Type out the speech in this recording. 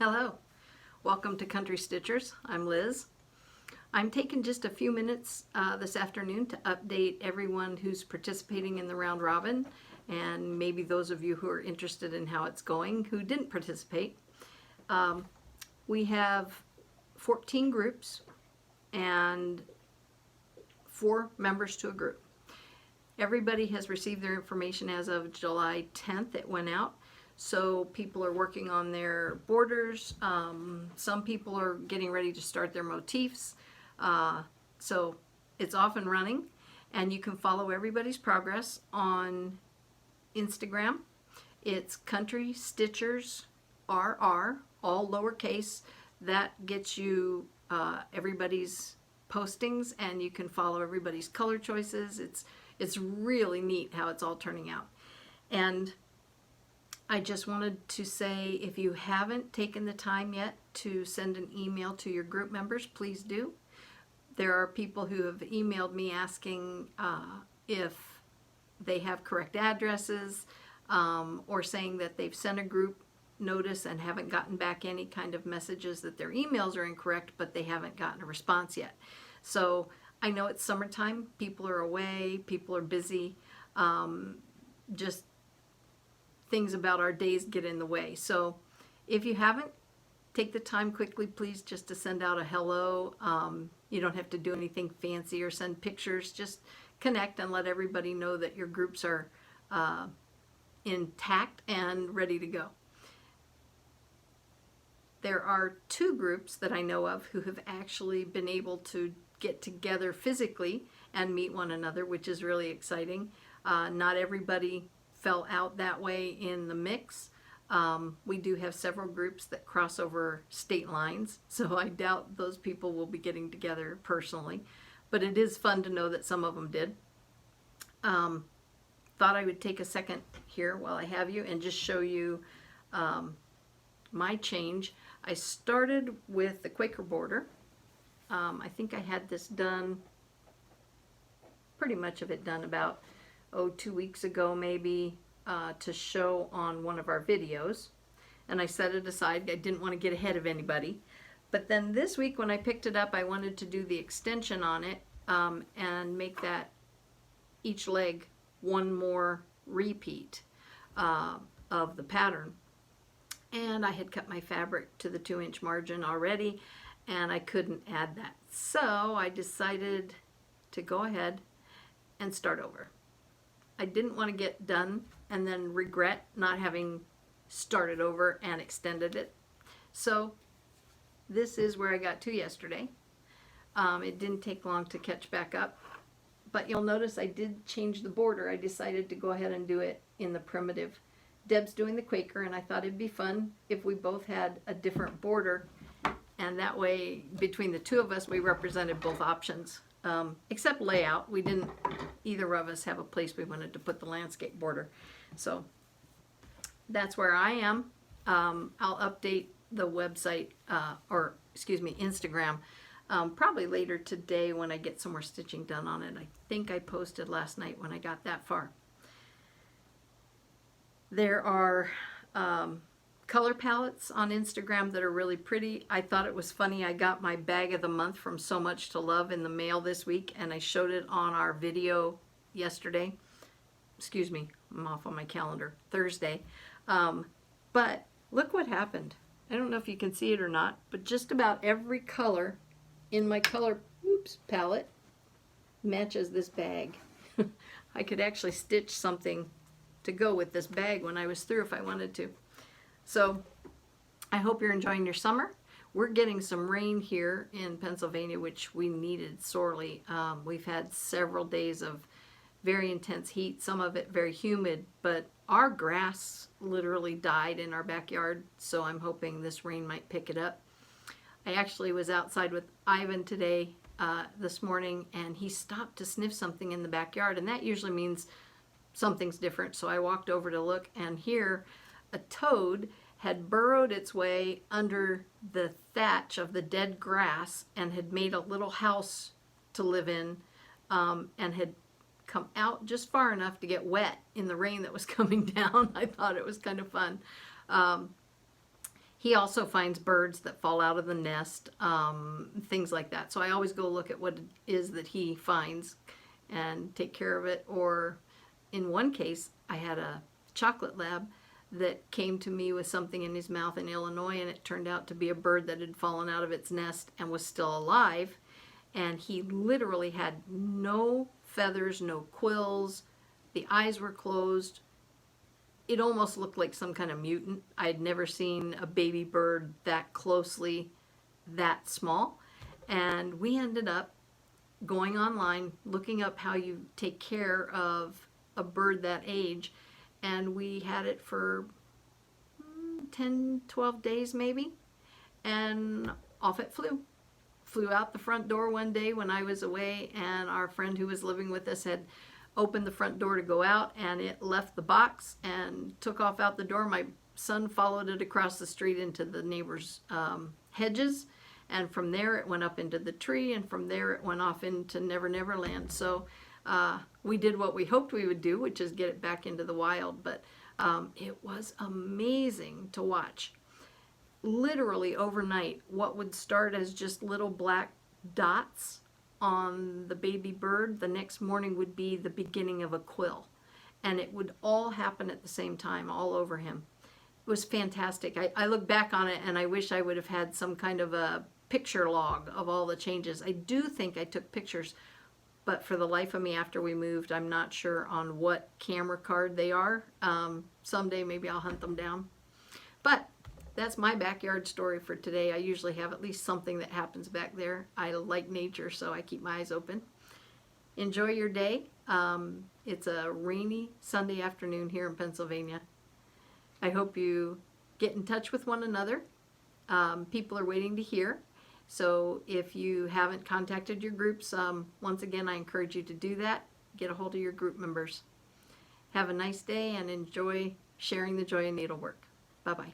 Hello, welcome to Country Stitchers. I'm Liz. I'm taking just a few minutes this afternoon to update everyone who's participating in the round robin, and maybe those of you who are interested in how it's going who didn't participate. We have 14 groups and 4 members to a group. Everybody has received their information as of July 10th. It went out. So people are working on their borders. Some people are getting ready to start their motifs. So it's off and running, and you can follow everybody's progress on Instagram. It's Country Stitchers RR, all lowercase. That gets you everybody's postings, and you can follow everybody's color choices. It's really neat how it's all turning out. And I just wanted to say, if you haven't taken the time yet to send an email to your group members, please do. There are people who have emailed me asking if they have correct addresses, or saying that they've sent a group notice and haven't gotten back any kind of messages that their emails are incorrect, but they haven't gotten a response yet. So I know it's summertime, people are away, people are busy, just things about our days get in the way. So if you haven't, take the time quickly, please, just to send out a hello. You don't have to do anything fancy or send pictures. Just connect and let everybody know that your groups are intact and ready to go. There are 2 groups that I know of who have actually been able to get together physically and meet one another, which is really exciting. Not everybody fell out that way in the mix. We do have several groups that cross over state lines, so I doubt those people will be getting together personally, but it is fun to know that some of them did. Thought I would take a second here while I have you and just show you my change. I started with the Quaker border. I think I had this done, pretty much of it done about 2 weeks ago maybe, to show on one of our videos, and I set it aside. I didn't want to get ahead of anybody, but then this week when I picked it up, I wanted to do the extension on it, and make that each leg one more repeat of the pattern. And I had cut my fabric to the 2-inch margin already, and I couldn't add that, so I decided to go ahead and start over. I didn't want to get done and then regret not having started over and extended it. So this is where I got to yesterday. It didn't take long to catch back up, but you'll notice I did change the border. I decided to go ahead and do it in the primitive. Deb's doing the Quaker, and I thought it'd be fun if we both had a different border, and that way between the 2 of us we represented both options. Except layout, we didn't, either of us have a place we wanted to put the landscape border. So that's where I am. I'll update the website, or excuse me, Instagram, probably later today when I get some more stitching done on it. I think I posted last night when I got that far. There are color palettes on Instagram that are really pretty. I thought it was funny. I got my bag of the month from So Much to Love in the mail this week, and I showed it on our video yesterday. Excuse me, I'm off on my calendar. Thursday. But look what happened. I don't know if you can see it or not, but just about every color in my color palette matches this bag. I could actually stitch something to go with this bag when I was through if I wanted to. So I hope you're enjoying your summer. We're getting some rain here in Pennsylvania, which we needed sorely. We've had several days of very intense heat, some of it very humid, but our grass literally died in our backyard, so I'm hoping this rain might pick it up. I actually was outside with Ivan today, this morning, and he stopped to sniff something in the backyard, and that usually means something's different. So I walked over to look, and here a toad had burrowed its way under the thatch of the dead grass and had made a little house to live in, and had come out just far enough to get wet in the rain that was coming down. I thought it was kind of fun. He also finds birds that fall out of the nest, things like that. So I always go look at what it is that he finds and take care of it. Or in one case, I had a chocolate lab that came to me with something in his mouth in Illinois, and it turned out to be a bird that had fallen out of its nest and was still alive. And he literally had no feathers, no quills. The eyes were closed. It almost looked like some kind of mutant. I had never seen a baby bird that closely, that small. And we ended up going online, looking up how you take care of a bird that age. And we had it for 10, 12 days maybe. And off it flew. Flew out the front door one day when I was away, and our friend who was living with us had opened the front door to go out, and it left the box and took off out the door. My son followed it across the street into the neighbor's hedges, and from there it went up into the tree, and from there it went off into Never Never Land. So we did what we hoped we would do, which is get it back into the wild, but it was amazing to watch. Literally overnight, what would start as just little black dots on the baby bird, the next morning would be the beginning of a quill. And it would all happen at the same time, all over him. It was fantastic. I look back on it and I wish I would have had some kind of a picture log of all the changes. I do think I took pictures, but for the life of me after we moved, I'm not sure on what camera card they are. Someday maybe I'll hunt them down. But that's my backyard story for today. I usually have at least something that happens back there. I like nature, so I keep my eyes open. Enjoy your day. It's a rainy Sunday afternoon here in Pennsylvania. I hope you get in touch with one another. People are waiting to hear. So if you haven't contacted your groups, once again, I encourage you to do that. Get a hold of your group members. Have a nice day and enjoy sharing the joy of needlework. Bye-bye.